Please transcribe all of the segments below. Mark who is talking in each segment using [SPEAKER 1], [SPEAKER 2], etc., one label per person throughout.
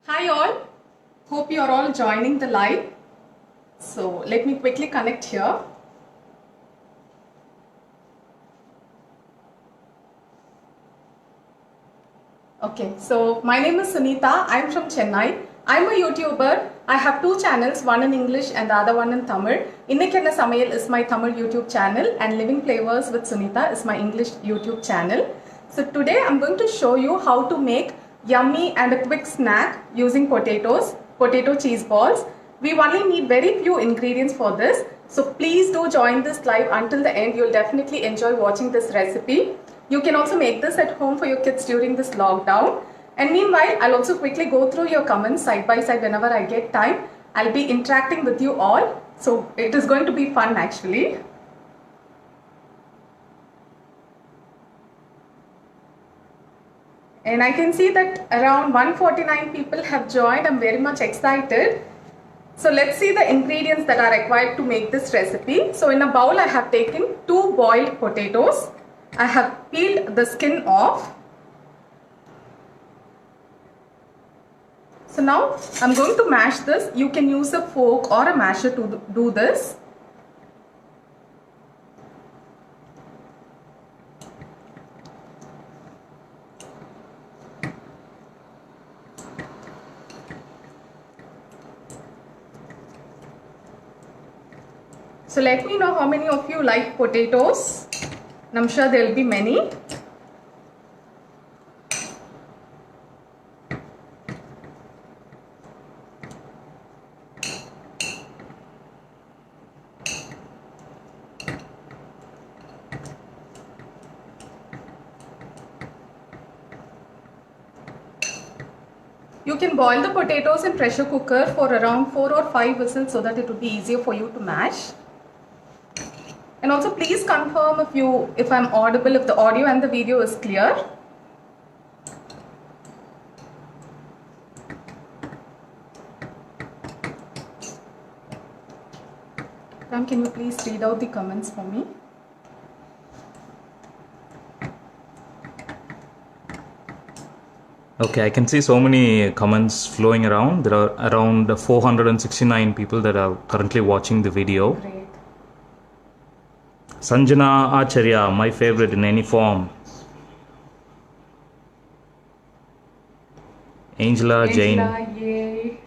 [SPEAKER 1] Hi all, hope you are all joining the live. So let me quickly connect here. Okay, so my name is Sunita. I'm from Chennai. I'm a YouTuber. I have two channels, one in English and the other one in Tamil. Innekkenna Samayal is my Tamil YouTube channel and Living Flavors with Sunita is my English YouTube channel. So today I'm going to show you how to make yummy and a quick snack using potato cheese balls. We only need very few ingredients for this. So please do join this live until the end. You'll definitely enjoy watching this recipe. You can also make this at home for your kids during this lockdown. And meanwhile, I'll also quickly go through your comments side by side whenever I get time. I'll be interacting with you all. So it is going to be fun actually. And I can see that around 149 people have joined. I'm very much excited. So let's see the ingredients that are required to make this recipe. So in a bowl, I have taken 2 boiled potatoes. I have peeled the skin off. So now I'm going to mash this. You can use a fork or a masher to do this. So let me know how many of you like potatoes. I'm sure there will be many. You can boil the potatoes in pressure cooker for around 4 or 5 whistles so that it will be easier for you to mash. And also please confirm if I'm audible, if the audio and the video is clear. Ram, can you please read out the comments for me?
[SPEAKER 2] Okay, I can see so many comments flowing around. There are around 469 people that are currently watching the video.
[SPEAKER 1] Great.
[SPEAKER 2] Sanjana Acharya, my favorite in any form. Angela Jain.
[SPEAKER 1] Yay.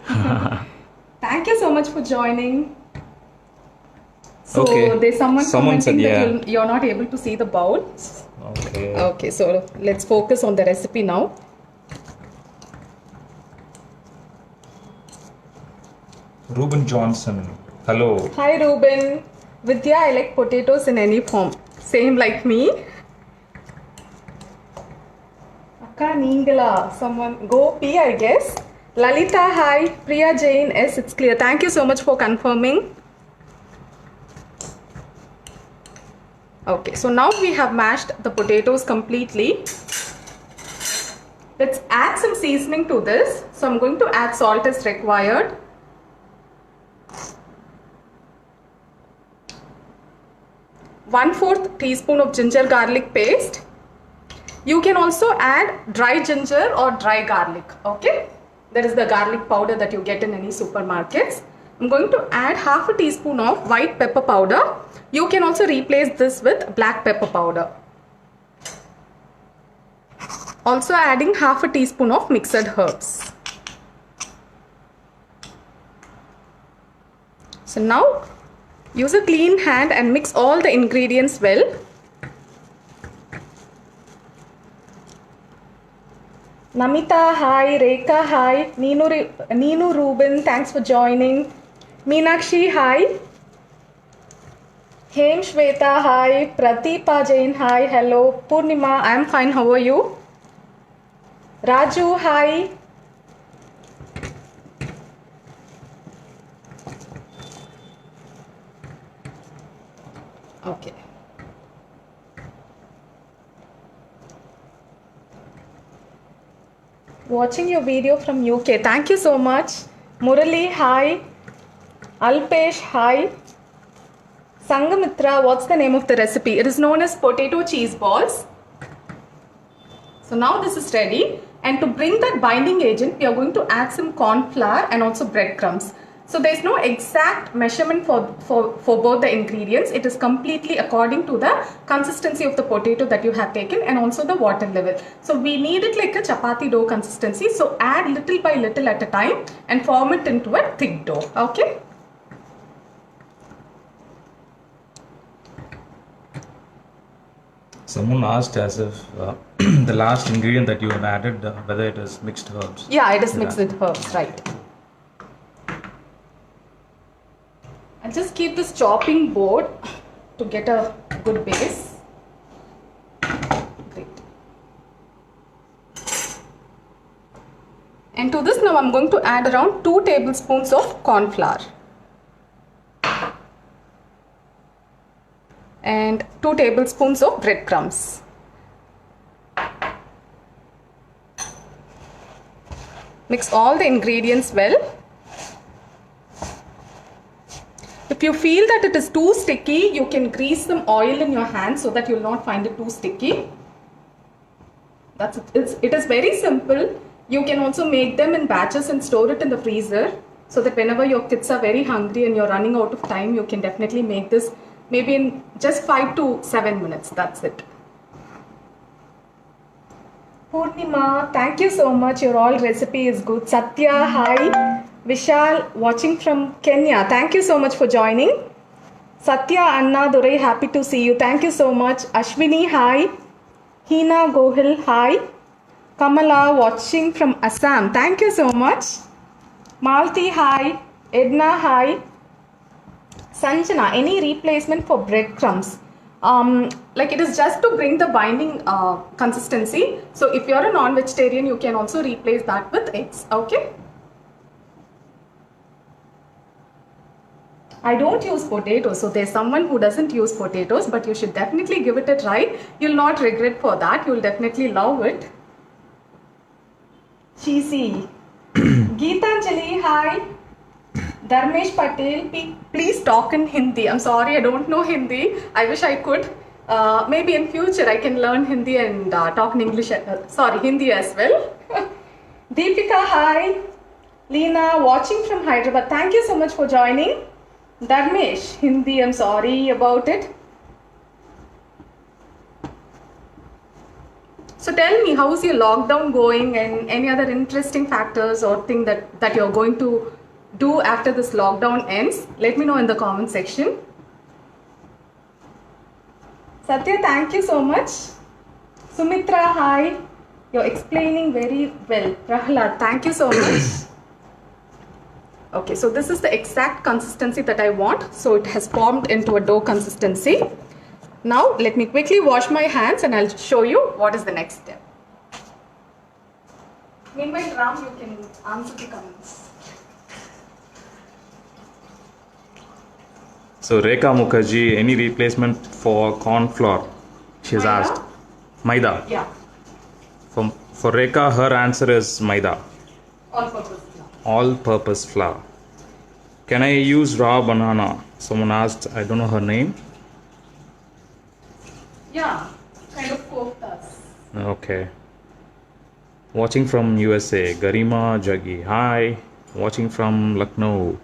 [SPEAKER 1] Thank you so much for joining. So
[SPEAKER 2] Okay.
[SPEAKER 1] there's someone commenting
[SPEAKER 2] said,
[SPEAKER 1] that you're not able to see the bowl.
[SPEAKER 2] Okay.
[SPEAKER 1] Okay, so let's focus on the recipe now.
[SPEAKER 2] Ruben Johnson, hello.
[SPEAKER 1] Hi Ruben. Vidya, I like potatoes in any form. Same like me. Akka Ningala, someone Gopi, I guess. Lalita, hi. Priya Jain, yes, it's clear. Thank you so much for confirming. Okay, so now we have mashed the potatoes completely. Let's add some seasoning to this. So I'm going to add salt as required. One-fourth teaspoon of ginger garlic paste. You can also add dry ginger or dry garlic. Okay, that is the garlic powder that you get in any supermarkets. I'm going to add half a teaspoon of white pepper powder. You can also replace this with black pepper powder. Also adding half a teaspoon of mixed herbs. So now use a clean hand and mix all the ingredients well. Namita, hi. Rekha, hi. Neenu Ruben, thanks for joining. Meenakshi, hi. Hem Shweta, hi. Prateepa Jain, hi. Hello. Purnima, I am fine. How are you? Raju, hi. Okay. Watching your video from UK. Thank you so much. Murali, hi. Alpesh, hi. Sangamitra, what's the name of the recipe? It is known as potato cheese balls. So now this is ready. And to bring that binding agent, we are going to add some corn flour and also breadcrumbs. So there is no exact measurement for both the ingredients. It is completely according to the consistency of the potato that you have taken and also the water level. So we need it like a chapati dough consistency. So add little by little at a time and form it into a thick dough. Okay.
[SPEAKER 2] Someone asked as if the last ingredient that you have added, whether it is mixed herbs.
[SPEAKER 1] Yeah, it is mixed with herbs, right. I'll just keep this chopping board to get a good base. Great. And to this now I'm going to add around 2 tablespoons of corn flour. And 2 tablespoons of breadcrumbs. Mix all the ingredients well. If you feel that it is too sticky, you can grease some oil in your hands so that you will not find it too sticky. That's it. It is very simple. You can also make them in batches and store it in the freezer so that whenever your kids are very hungry and you're running out of time, you can definitely make this maybe in just 5 to 7 minutes. That's it. Purnima, thank you so much. Your all recipe is good. Satya, hi. Vishal, watching from Kenya. Thank you so much for joining. Satya, Anna, Durai, happy to see you. Thank you so much. Ashwini, hi. Hina Gohil, hi. Kamala, watching from Assam. Thank you so much. Malti, hi. Edna, hi. Sanjana, any replacement for breadcrumbs? Like it is just to bring the binding consistency. So if you're a non-vegetarian, you can also replace that with eggs. Okay. I don't use potatoes, so there's someone who doesn't use potatoes, but you should definitely give it a try. You'll not regret for that. You'll definitely love it. Cheesy. Geetanjali, hi. Dharmesh Patel, please talk in Hindi. I'm sorry, I don't know Hindi. I wish I could. Maybe in future I can learn Hindi and talk in English. Hindi as well. Deepika, hi. Leena, watching from Hyderabad. Thank you so much for joining. Dharmesh, Hindi, I'm sorry about it. So tell me, how is your lockdown going and any other interesting factors or thing that you're going to do after this lockdown ends? Let me know in the comment section. Satya, thank you so much. Sumitra, hi. You're explaining very well. Prahlad, thank you so much. Okay, so this is the exact consistency that I want. So it has formed into a dough consistency. Now let me quickly wash my hands and I'll show you what is the next step. Meanwhile, Ram, you can answer the comments.
[SPEAKER 2] So Rekha Mukherjee, any replacement for corn flour? She has
[SPEAKER 1] Maida?
[SPEAKER 2] asked. Maida.
[SPEAKER 1] Yeah,
[SPEAKER 2] For Rekha, her answer is Maida.
[SPEAKER 1] all purpose flour.
[SPEAKER 2] All-purpose flour. Can I use raw banana? Someone asked. I don't know her name.
[SPEAKER 1] Yeah, kind of koftas.
[SPEAKER 2] Okay. Watching from USA, Garima Jaggi. Hi. Watching from Lucknow.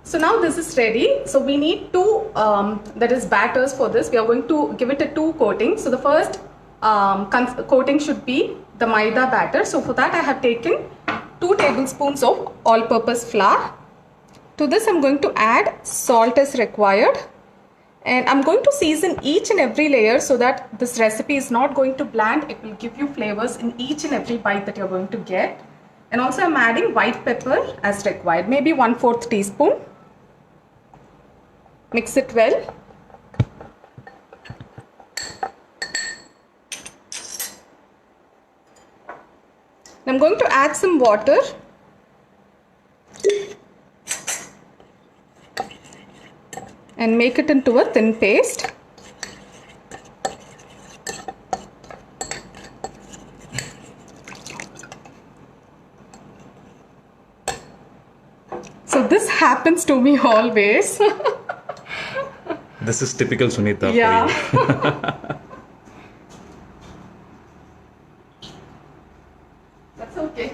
[SPEAKER 1] So now this is ready. So we need two that is batters for this. We are going to give it a 2 coating. So the first coating should be the maida batter. So for that I have taken 2 tablespoons of all-purpose flour. To this I'm going to add salt as required. And I'm going to season each and every layer so that this recipe is not going to bland. It will give you flavors in each and every bite that you're going to get. And also I'm adding white pepper as required, maybe 1/4 teaspoon. Mix it well. I'm going to add some water. And make it into a thin paste. So this happens to me always.
[SPEAKER 2] This is typical Sunita
[SPEAKER 1] Yeah.
[SPEAKER 2] for you.
[SPEAKER 1] It's okay.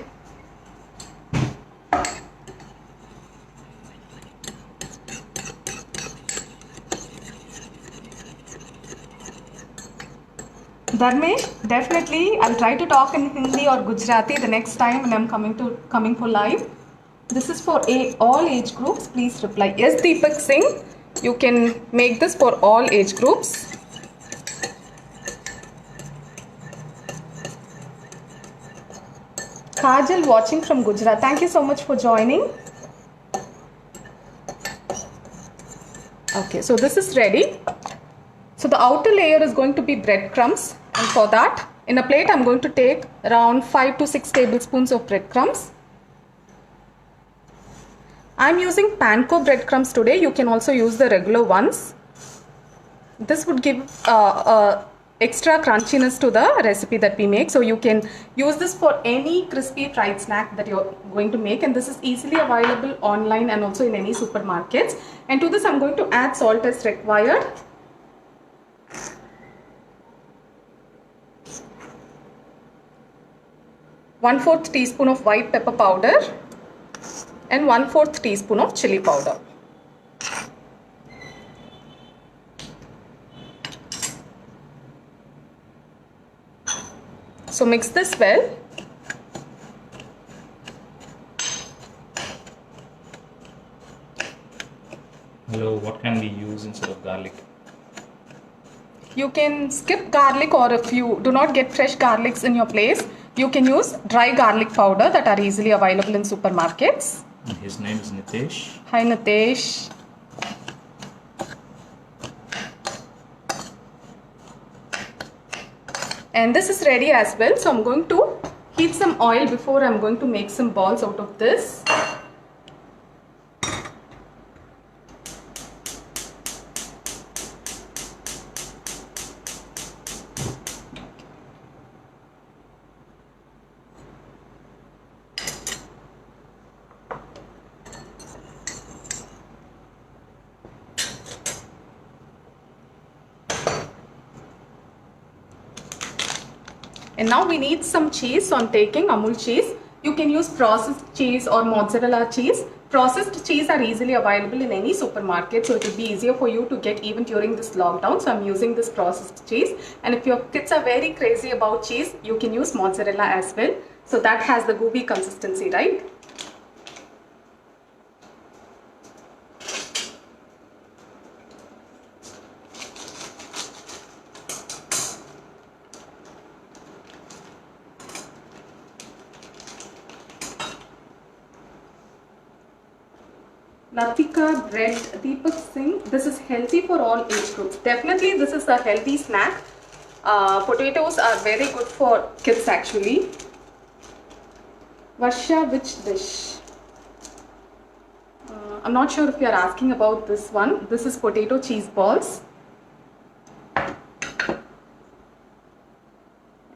[SPEAKER 1] Dharmesh, definitely I'll try to talk in Hindi or Gujarati the next time when I'm coming for live. This is for all age groups. Please reply. Yes, Deepak Singh, you can make this for all age groups. Kajal watching from Gujarat. Thank you so much for joining. Okay, so this is ready. So the outer layer is going to be breadcrumbs, and for that, in a plate I'm going to take around 5 to 6 tablespoons of breadcrumbs. I'm using panko breadcrumbs today. You can also use the regular ones. This would give extra crunchiness to the recipe that we make. So you can use this for any crispy fried snack that you're going to make, and this is easily available online and also in any supermarkets. And to this I'm going to add salt as required. One-fourth teaspoon of white pepper powder and 1/4 teaspoon of chili powder. So mix this well.
[SPEAKER 2] Hello, what can we use instead of garlic?
[SPEAKER 1] You can skip garlic, or if you do not get fresh garlics in your place, you can use dry garlic powder that are easily available in supermarkets.
[SPEAKER 2] And his name is Nitesh.
[SPEAKER 1] Hi Nitesh. And this is ready as well. So I'm going to heat some oil before I'm going to make some balls out of this. And now we need some cheese. So I'm taking Amul cheese. You can use processed cheese or mozzarella cheese. Processed cheese are easily available in any supermarket, so it will be easier for you to get even during this lockdown. So I'm using this processed cheese. And if your kids are very crazy about cheese, you can use mozzarella as well. So that has the gooey consistency, right? Latika bread, Deepak Singh, this is healthy for all age groups. Definitely this is a healthy snack. Potatoes are very good for kids actually. Varsha, which dish? I'm not sure if you are asking about this one. This is potato cheese balls.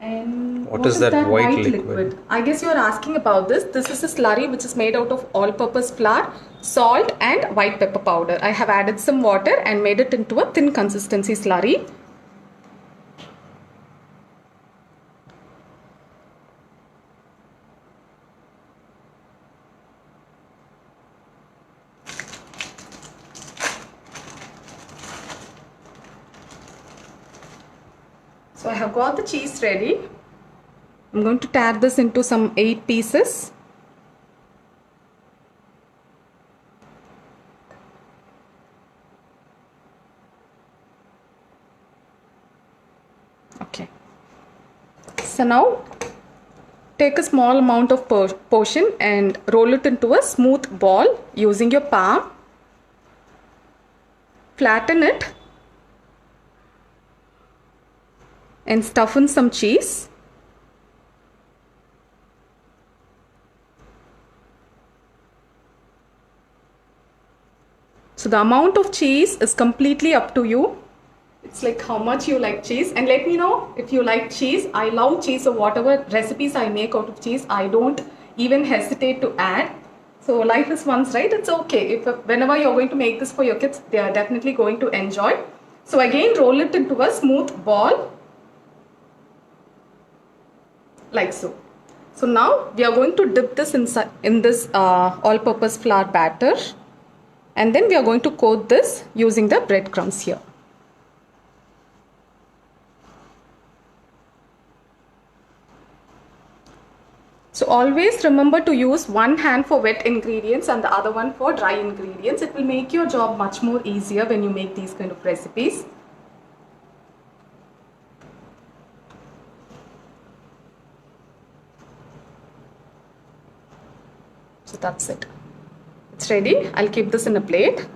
[SPEAKER 1] And
[SPEAKER 2] What is that white liquid?
[SPEAKER 1] I guess you are asking about this. This is a slurry which is made out of all-purpose flour, salt and white pepper powder. I have added some water and made it into a thin consistency slurry. So I have got the cheese ready. I'm going to tear this into some 8 pieces. Okay. So now take a small amount of portion and roll it into a smooth ball using your palm. Flatten it and stuff in some cheese. So the amount of cheese is completely up to you. It's like how much you like cheese, and let me know if you like cheese. I love cheese, so whatever recipes I make out of cheese, I don't even hesitate to add. So life is once, right? It's okay. Whenever you're going to make this for your kids, they are definitely going to enjoy. So again, roll it into a smooth ball. Like so. So now we are going to dip this in this all-purpose flour batter, and then we are going to coat this using the breadcrumbs here. So always remember to use one hand for wet ingredients and the other one for dry ingredients. It will make your job much more easier when you make these kind of recipes. So that's it. It's ready. I'll keep this in a plate.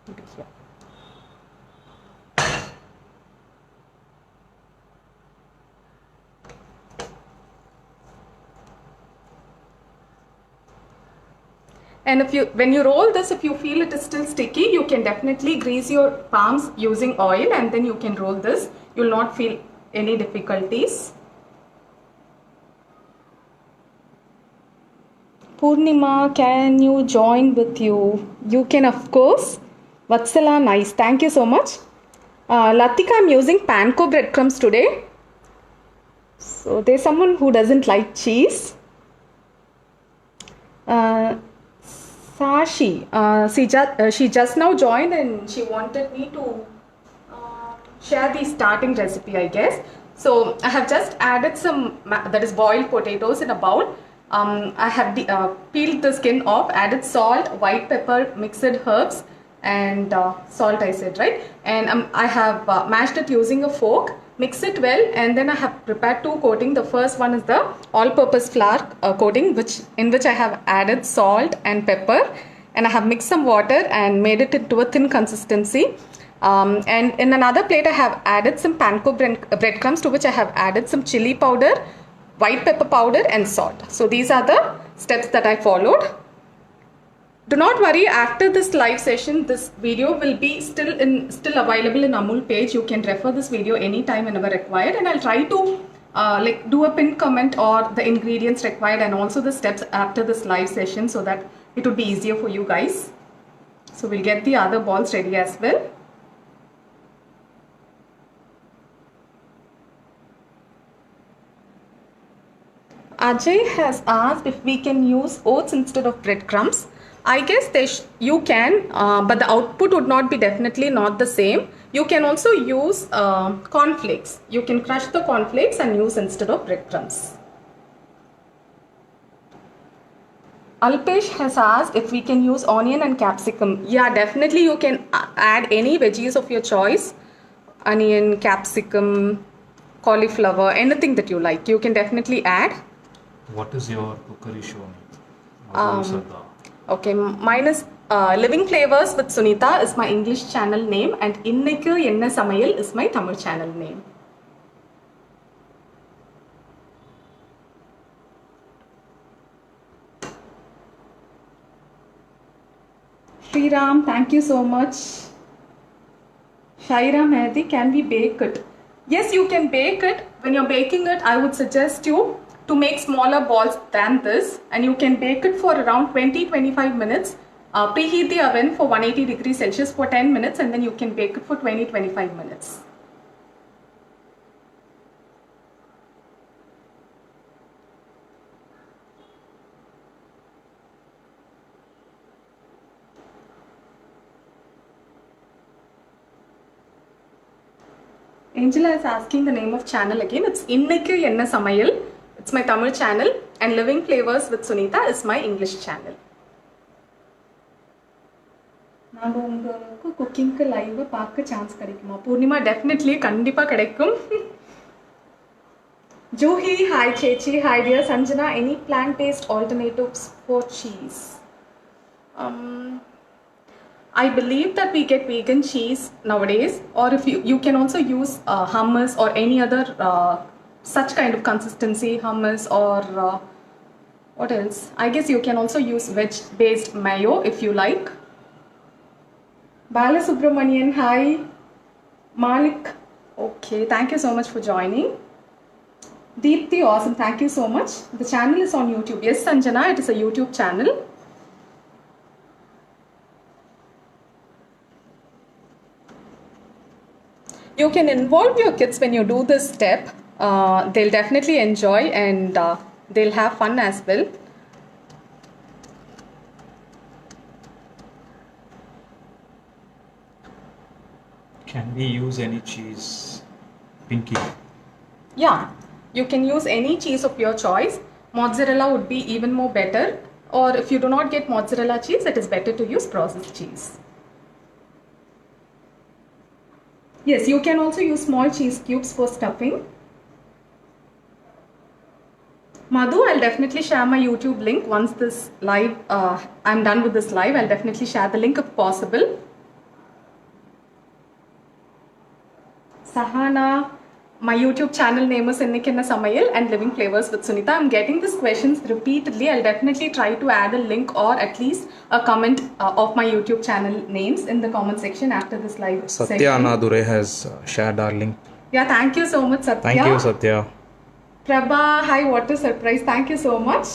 [SPEAKER 1] Maybe here. And when you roll this, if you feel it is still sticky, you can definitely grease your palms using oil, and then you can roll this. You will not feel any difficulties. Purnima, can you join with you? You can, of course. Vatsala, nice. Thank you so much. Latika, I'm using panko breadcrumbs today. So there's someone who doesn't like cheese. Sashi, she just now joined and she wanted me to share the starting recipe, I guess. So I have just added some, that is boiled potatoes in a bowl. I have peeled the skin off, added salt, white pepper, mixed herbs, and salt I said, right? And I have mashed it using a fork, mix it well, and then I have prepared two coating. The first one is the all-purpose flour coating, in which I have added salt and pepper, and I have mixed some water and made it into a thin consistency. And in another plate, I have added some panko breadcrumbs, to which I have added some chili powder, white pepper powder, and salt. So these are the steps that I followed. Do not worry, after this live session, this video will be still available in Amul page. You can refer this video anytime whenever required, and I'll try to do a pinned comment or the ingredients required and also the steps after this live session, so that it would be easier for you guys. So we'll get the other balls ready as well. Ajay has asked if we can use oats instead of breadcrumbs. I guess you can, but the output would not be definitely not the same. You can also use cornflakes. You can crush the cornflakes and use instead of breadcrumbs. Alpesh has asked if we can use onion and capsicum. Yeah, definitely you can add any veggies of your choice. Onion, capsicum, cauliflower, anything that you like. You can definitely add.
[SPEAKER 2] What is your cookery show?
[SPEAKER 1] Okay, mine is Living Flavors with Sunita is my English channel name, and Innaiku Enna Samayal is my Tamil channel name. Sriram, thank you so much. Shaira Mehdi, can we bake it? Yes, you can bake it. When you're baking it, I would suggest you to make smaller balls than this, and you can bake it for around 20-25 minutes. Preheat the oven for 180 degrees Celsius for 10 minutes, and then you can bake it for 20-25 minutes. Angela is asking the name of channel again. It's Innaiku Enna Samayal. It's my Tamil channel, and Living Flavors with Sunita is my English channel. நாங்க உங்களுக்கு குக்கிங்க்கு live பார்க்க chance கிடைக்குமா? Purnima, definitely கண்டிப்பா கிடைக்கும். Juhi, hi Chechi, hi dear Sanjana. Any plant-based alternatives for cheese? I believe that we get vegan cheese nowadays, or if you can also use hummus or any other such kind of consistency hummus, or what else? I guess you can also use veg-based mayo if you like. Bala Subramanian, hi. Malik, okay, thank you so much for joining. Deepthi, awesome, thank you so much. The channel is on YouTube. Yes, Sanjana, it is a YouTube channel. You can involve your kids when you do this step. They'll definitely enjoy and they'll have fun as well.
[SPEAKER 2] Can we use any cheese? Pinky.
[SPEAKER 1] Yeah, you can use any cheese of your choice. Mozzarella would be even more better. Or if you do not get mozzarella cheese, it is better to use processed cheese. Yes, you can also use small cheese cubes for stuffing. Madhu, I'll definitely share my YouTube link once this live, I'm done with this live. I'll definitely share the link if possible. Sahana, my YouTube channel name is Innikkenna Samayal and Living Flavors with Sunita. I'm getting these questions repeatedly. I'll definitely try to add a link or at least a comment of my YouTube channel names in the comment section after this live
[SPEAKER 2] Satya
[SPEAKER 1] session.
[SPEAKER 2] Anadure has shared our link.
[SPEAKER 1] Yeah, thank you so much, Satya.
[SPEAKER 2] Thank you, Satya.
[SPEAKER 1] Prabha, hi, what a surprise. Thank you so much.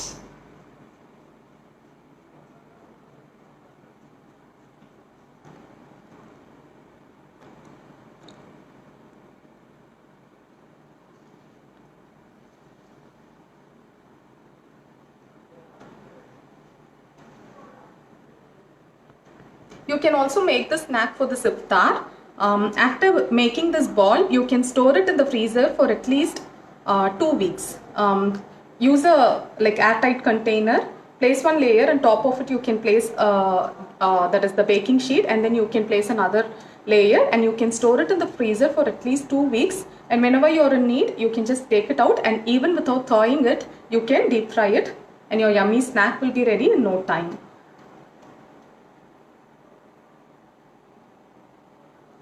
[SPEAKER 1] You can also make the snack for the iftar. After making this ball, you can store it in the freezer for at least 2 weeks. Use a airtight container. Place one layer on top of it. You can place that is the baking sheet, and then you can place another layer, and you can store it in the freezer for at least 2 weeks. And whenever you're in need, you can just take it out, and even without thawing it, you can deep fry it, and your yummy snack will be ready in no time.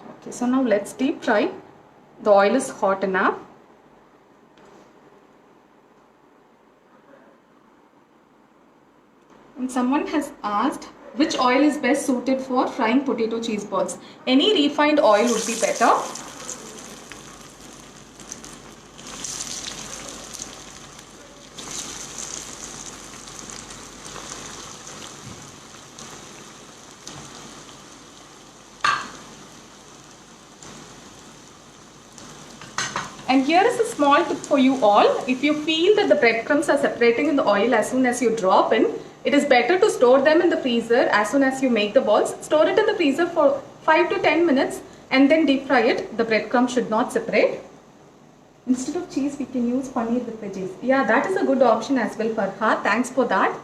[SPEAKER 1] Okay, so now let's deep fry. The oil is hot enough. And someone has asked which oil is best suited for frying potato cheese balls. Any refined oil would be better. And here is a small tip for you all. If you feel that the breadcrumbs are separating in the oil as soon as you drop in, it is better to store them in the freezer as soon as you make the balls. Store it in the freezer for 5 to 10 minutes and then deep fry it. The breadcrumbs should not separate. Instead of cheese, we can use paneer with veggies. Yeah, that is a good option as well, Farha. Thanks for that.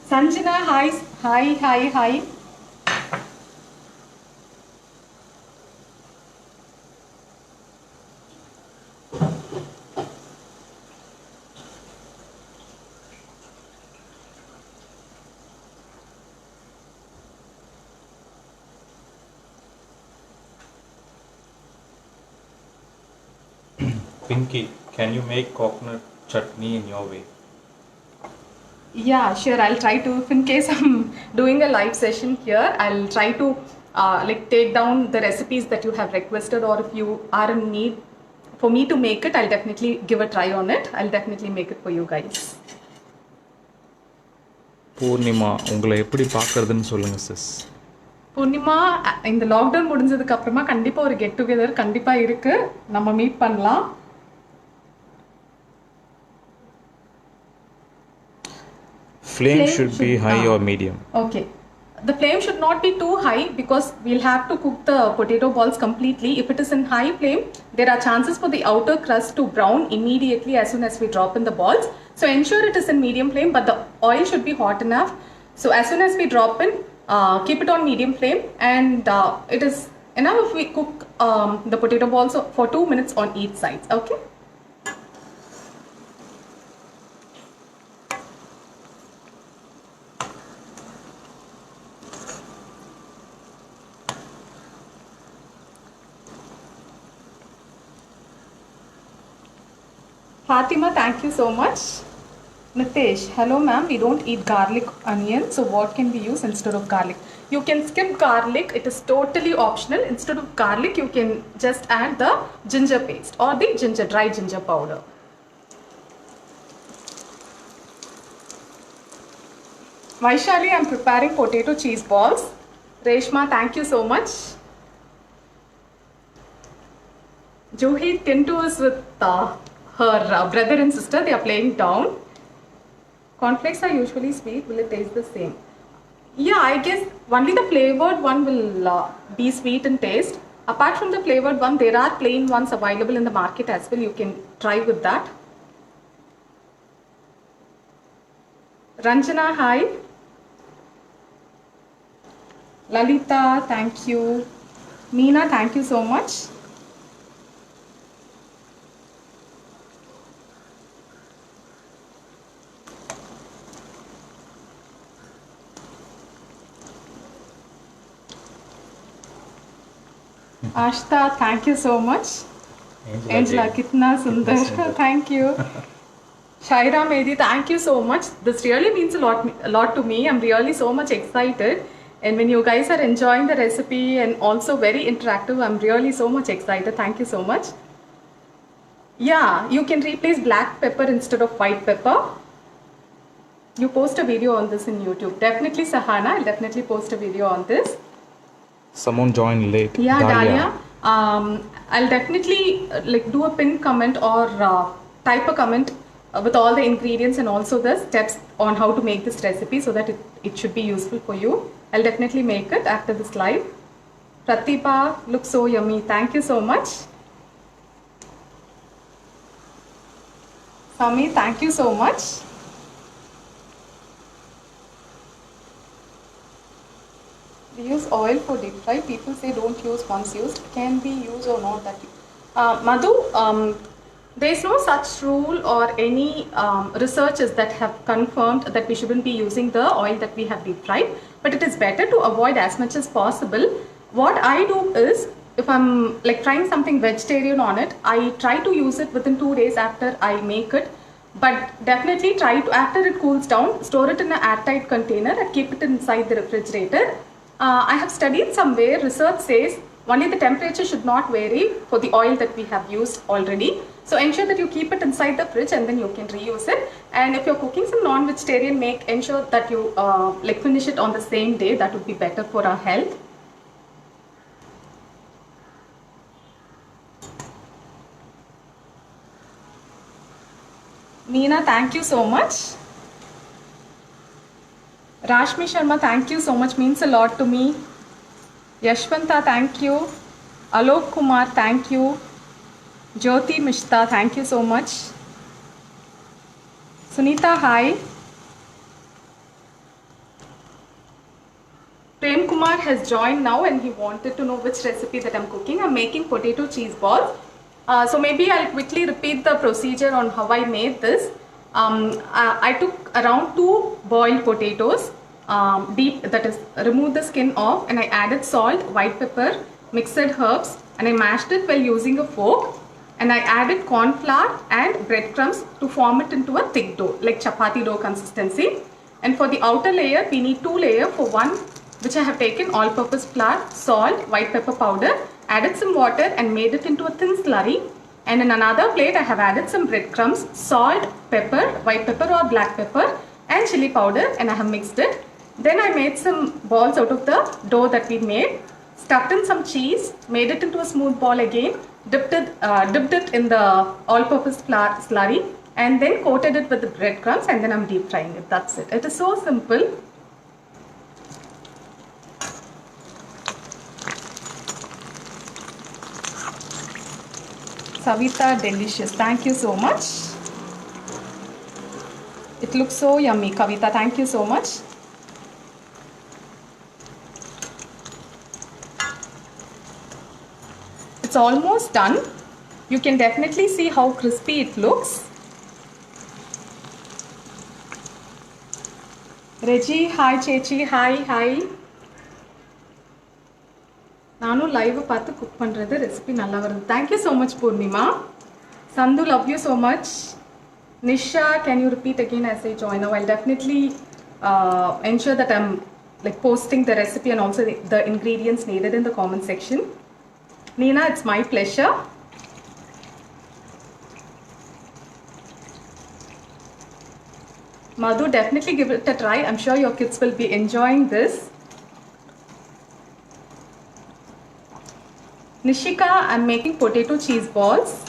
[SPEAKER 1] Sanjana, hi.
[SPEAKER 2] Pinky, can you make coconut chutney in your way?
[SPEAKER 1] Yeah, sure. I'll try to. If in case I'm doing a live session here, I'll try to take down the recipes that you have requested, or if you are in need for me to make it, I'll definitely give a try on it. I'll definitely make it for you guys.
[SPEAKER 2] Purnima உங்களை எப்படி பார்க்கறதுன்னு சொல்லுங்க sis.
[SPEAKER 1] Purnima, இந்த lockdown முடிஞ்சதுக்கு அப்புறமா கண்டிப்பா ஒரு get together கண்டிப்பா இருக்கு. நம்ம மீட் பண்ணலாம்.
[SPEAKER 2] Flame should be high or medium.
[SPEAKER 1] Okay. The flame should not be too high because we'll have to cook the potato balls completely. If it is in high flame, there are chances for the outer crust to brown immediately as soon as we drop in the balls. So ensure it is in medium flame, but the oil should be hot enough. So as soon as we drop in, keep it on medium flame, and it is enough if we cook the potato balls for 2 minutes on each side. Okay. Fatima, thank you so much. Nitesh, hello ma'am, we don't eat garlic onion, so what can we use instead of garlic? You can skip garlic, it is totally optional. Instead of garlic, you can just add the ginger paste or the dry ginger powder. Vaishali, I'm preparing potato cheese balls. Reshma, thank you so much. Juhi Tintu is with her brother and sister. They are playing down. Cornflakes are usually sweet. Will it taste the same? Yeah, I guess only the flavored one will be sweet in taste. Apart from the flavored one, there are plain ones available in the market as well. You can try with that. Ranjana, hi. Lalita, thank you. Meena, thank you so much. Ashta, thank you so much. Angela, kitna sundar. Thank you. Shaira Mehdi, thank you so much. This really means a lot to me. I'm really so much excited. And when you guys are enjoying the recipe and also very interactive, I'm really so much excited. Thank you so much. Yeah, you can replace black pepper instead of white pepper. You post a video on this in YouTube. Definitely, Sahana, I'll definitely post a video on this.
[SPEAKER 2] Someone joined late.
[SPEAKER 1] Yeah, Dahlia. I'll definitely do a pinned comment or type a comment with all the ingredients and also the steps on how to make this recipe so that it should be useful for you. I'll definitely make it after this live. Pratibha, looks so yummy. Thank you so much. Sami, thank you so much. We use oil for deep fry. People say don't use once used. Can be used or not that. Madhu, there is no such rule or any researches that have confirmed that we shouldn't be using the oil that we have deep fried. But it is better to avoid as much as possible. What I do is, if I'm trying something vegetarian on it, I try to use it within 2 days after I make it. But definitely try to, after it cools down, store it in an airtight container and keep it inside the refrigerator. I have studied somewhere, research says only the temperature should not vary for the oil that we have used already. So ensure that you keep it inside the fridge and then you can reuse it. And if you're cooking some non-vegetarian, ensure that you finish it on the same day. That would be better for our health. Meena, thank you so much. Rashmi Sharma, thank you so much, means a lot to me. Yashwanta, thank you. Alok Kumar, thank you. Jyoti Mishta, thank you so much. Sunita, hi. Prem Kumar has joined now and he wanted to know which recipe that I'm cooking. I'm making potato cheese balls. So maybe I'll quickly repeat the procedure on how I made this. I took around 2 boiled potatoes, that is, removed the skin off, and I added salt, white pepper, mixed herbs, and I mashed it while using a fork. And I added corn flour and breadcrumbs to form it into a thick dough, like chapati dough consistency. And for the outer layer, we need 2 layers. For one, which I have taken all-purpose flour, salt, white pepper powder, added some water and made it into a thin slurry. And in another plate, I have added some breadcrumbs, salt, pepper, white pepper or black pepper, and chili powder, and I have mixed it. Then I made some balls out of the dough that we made, stuffed in some cheese, made it into a smooth ball again, dipped it in the all-purpose flour slurry, and then coated it with the breadcrumbs, and then I'm deep frying it. That's it. It is so simple. Savita, delicious. Thank you so much. It looks so yummy, Kavita. Thank you so much. It's almost done. You can definitely see how crispy it looks. Reggie, hi Chechi, hi. நானும் live பார்த்து cook பண்ணுறது recipe நல்லா வருது. Thank you so much Purnima. Sandhu, love you so much. Nisha, can you repeat again as I join now? I'll definitely ensure that I'm posting the recipe and also the ingredients needed in the comment section. Neena, it's my pleasure. Madhu, definitely give it a try. I'm sure your kids will be enjoying this. Nishika, I'm making potato cheese balls.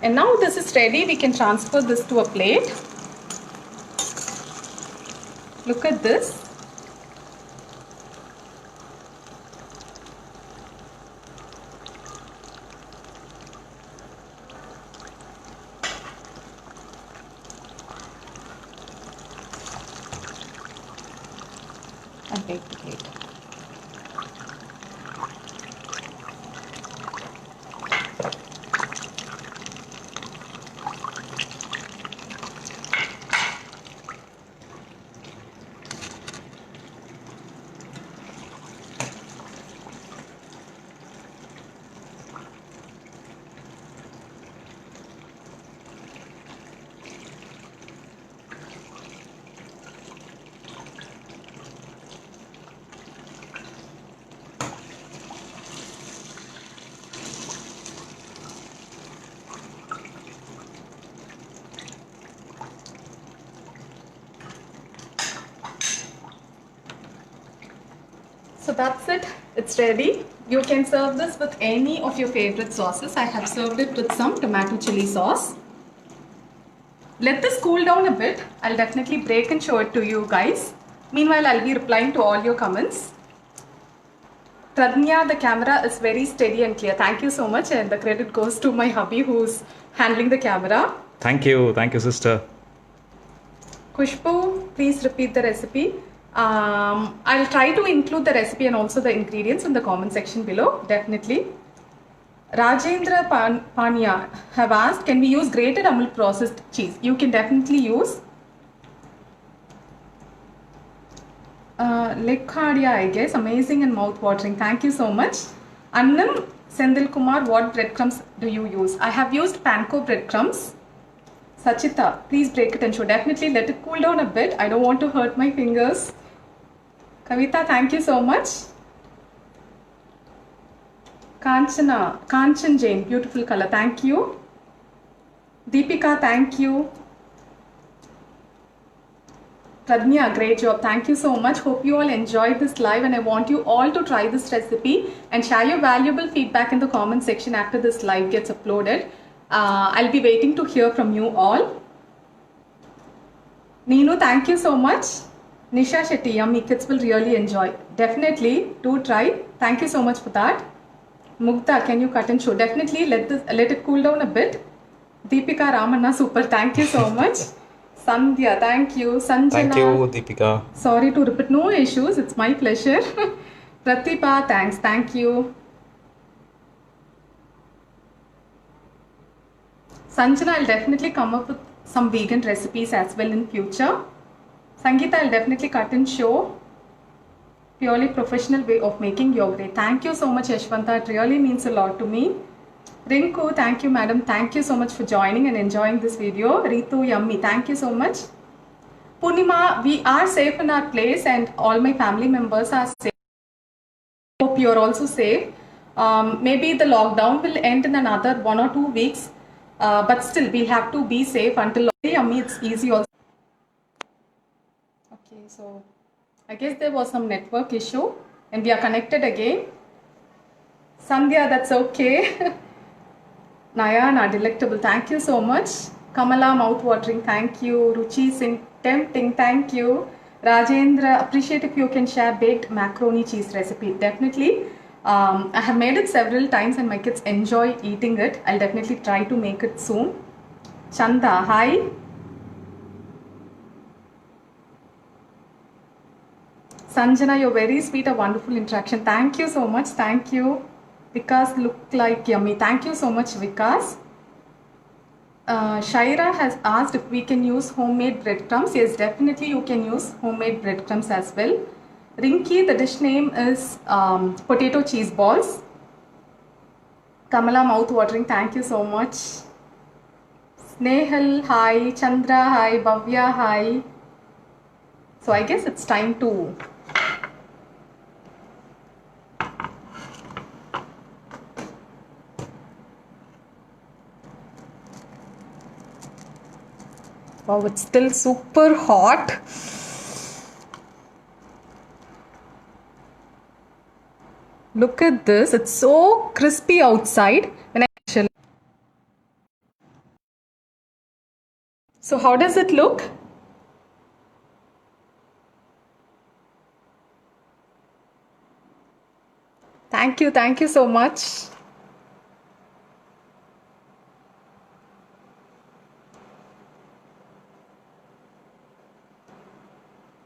[SPEAKER 1] And now this is ready. We can transfer this to a plate. Look at this. And take the plate. So that's it, it's ready. You can serve this with any of your favorite sauces. I have served it with some tomato chili sauce. Let this cool down a bit. I'll definitely break and show it to you guys. Meanwhile, I'll be replying to all your comments. Pradnya, the camera is very steady and clear. Thank you so much, and the credit goes to my hubby who's handling the camera.
[SPEAKER 2] Thank you, sister.
[SPEAKER 1] Kushbu, please repeat the recipe. I'll try to include the recipe and also the ingredients in the comment section below, definitely. Rajendra Pania have asked, can we use grated Amul processed cheese? You can definitely use Lekhadia, I guess. Amazing and mouth-watering. Thank you so much. Annam Sendil Kumar, what breadcrumbs do you use? I have used panko breadcrumbs. Sachita, please break it and show. Definitely let it cool down a bit. I don't want to hurt my fingers. Kavita, thank you so much. Kanchan Jain, beautiful color. Thank you. Deepika, thank you. Pradnya, great job. Thank you so much. Hope you all enjoyed this live, and I want you all to try this recipe and share your valuable feedback in the comment section after this live gets uploaded. I'll be waiting to hear from you all. Neenu, thank you so much. Nisha Shetty, yummy, kids will really enjoy. Definitely, do try. Thank you so much for that. Mukta, can you cut and show? Definitely let it cool down a bit. Deepika Ramanna, super. Thank you so much. Sandhya, thank you. Sanjana.
[SPEAKER 2] Thank you, Deepika.
[SPEAKER 1] Sorry to repeat, no issues. It's my pleasure. Pratibha, thanks. Thank you. Sanjana, I'll definitely come up with some vegan recipes as well in future. Sangeeta, I'll definitely cut and show. Purely professional way of making yogurt. Thank you so much, Yashwanta. It really means a lot to me. Rinku, thank you, madam. Thank you so much for joining and enjoying this video. Ritu, yummy. Thank you so much. Purnima, we are safe in our place and all my family members are safe. Hope you're also safe. Maybe the lockdown will end in another 1 or 2 weeks. But still, we'll have to be safe until yummy. It's easy also. Okay, so I guess there was some network issue and we are connected again. Sandhya, that's okay. Nayana, delectable. Thank you so much. Kamala, mouth-watering. Thank you. Ruchi Singh, tempting. Thank you. Rajendra, appreciate if you can share baked macaroni cheese recipe. Definitely. I have made it several times and my kids enjoy eating it. I'll definitely try to make it soon. Chanda, hi. Sanjana, you're very sweet, a wonderful interaction. Thank you so much. Thank you. Vikas look like yummy. Thank you so much, Vikas. Shaira has asked if we can use homemade breadcrumbs. Yes, definitely you can use homemade breadcrumbs as well. Rinky, the dish name is potato cheese balls. Kamala, mouth watering. Thank you so much. Snehal, hi. Chandra, hi. Bhavya, hi. So I guess it's time to wow, it's still super hot. Look at this. It's so crispy outside. When I actually... So how does it look? Thank you so much.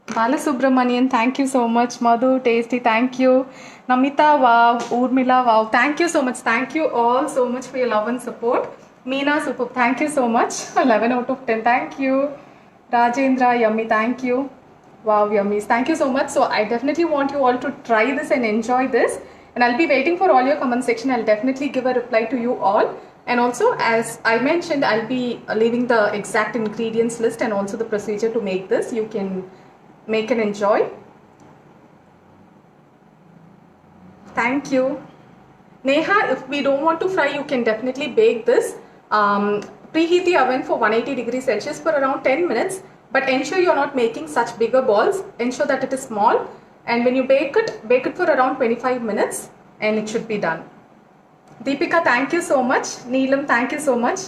[SPEAKER 1] Balasubramanian, thank you so much. Madhu, tasty, thank you. Namita, wow. Urmila, wow. Thank you so much. Thank you all so much for your love and support. Meena, super. Thank you so much. 11 out of 10. Thank you. Rajendra, yummy. Thank you. Wow, yummies. Thank you so much. So I definitely want you all to try this and enjoy this. And I'll be waiting for all your comment section. I'll definitely give a reply to you all. And also, as I mentioned, I'll be leaving the exact ingredients list and also the procedure to make this. You can make and enjoy. Thank you. Neha, if we don't want to fry, you can definitely bake this. Preheat the oven for 180 degrees Celsius for around 10 minutes. But ensure you're not making such bigger balls. Ensure that it is small. And when you bake it for around 25 minutes and it should be done. Deepika, thank you so much. Neelam, thank you so much.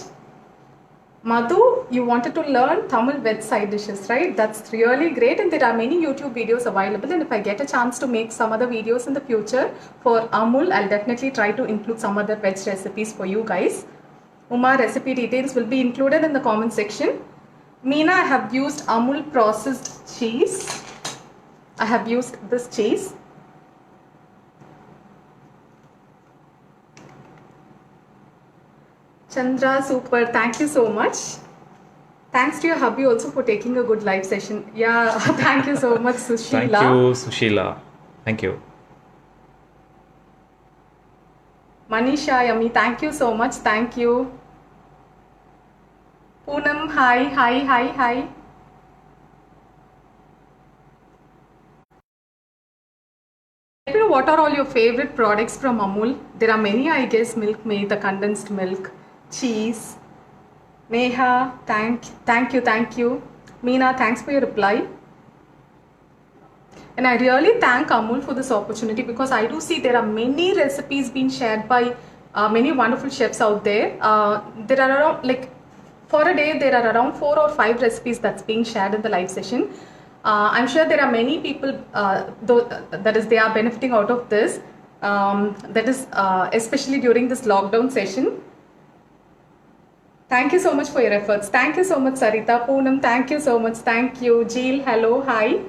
[SPEAKER 1] Madhu, you wanted to learn Tamil veg side dishes, right? That's really great, and there are many YouTube videos available, and if I get a chance to make some other videos in the future for Amul, I'll definitely try to include some other veg recipes for you guys. Uma, recipe details will be included in the comment section. Meena, I have used Amul processed cheese. I have used this cheese. Chandra, super. Thank you so much. Thanks to your hubby also for taking a good live session. Yeah, thank you so much, Sushila.
[SPEAKER 2] Thank you, Sushila. Thank you.
[SPEAKER 1] Manisha, yummy. Thank you so much. Thank you. Poonam, hi. Let me know what are all your favorite products from Amul. There are many, I guess. Milk Maid, the condensed milk, cheese. Neha, thank you. Meena, thanks for your reply. And I really thank Amul for this opportunity, because I do see there are many recipes being shared by many wonderful chefs out there. There are around, like, for a day, there are around 4 or 5 recipes that's being shared in the live session. I'm sure there are many people, they are benefiting out of this. Especially during this lockdown session. Thank you so much for your efforts. Thank you so much, Sarita. Poonam, thank you so much. Thank you. Jeel, hello, hi.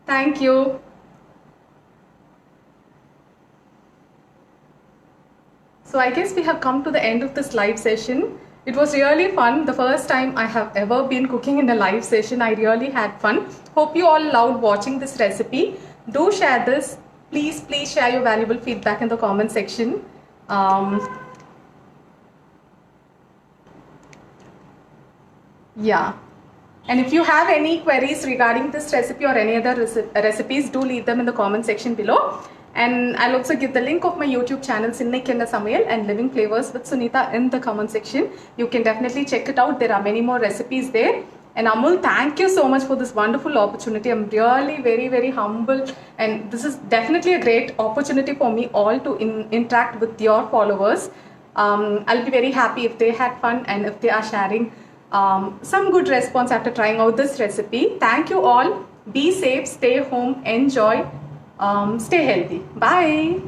[SPEAKER 1] Thank you. So I guess we have come to the end of this live session. It was really fun. The first time I have ever been cooking in a live session. I really had fun. Hope you all loved watching this recipe. Do share this. Please share your valuable feedback in the comment section. Yeah. And if you have any queries regarding this recipe or any other recipes, do leave them in the comment section below. And I'll also give the link of my YouTube channel, Innaiku Enna Samayal and Living Flavors with Sunita, in the comment section. You can definitely check it out. There are many more recipes there. And Amul, thank you so much for this wonderful opportunity. I'm really very humble, and this is definitely a great opportunity for me all to interact with your followers. I'll be very happy if they had fun and if they are sharing some good response after trying out this recipe. Thank you all. Be safe, stay home, enjoy, stay healthy. Bye.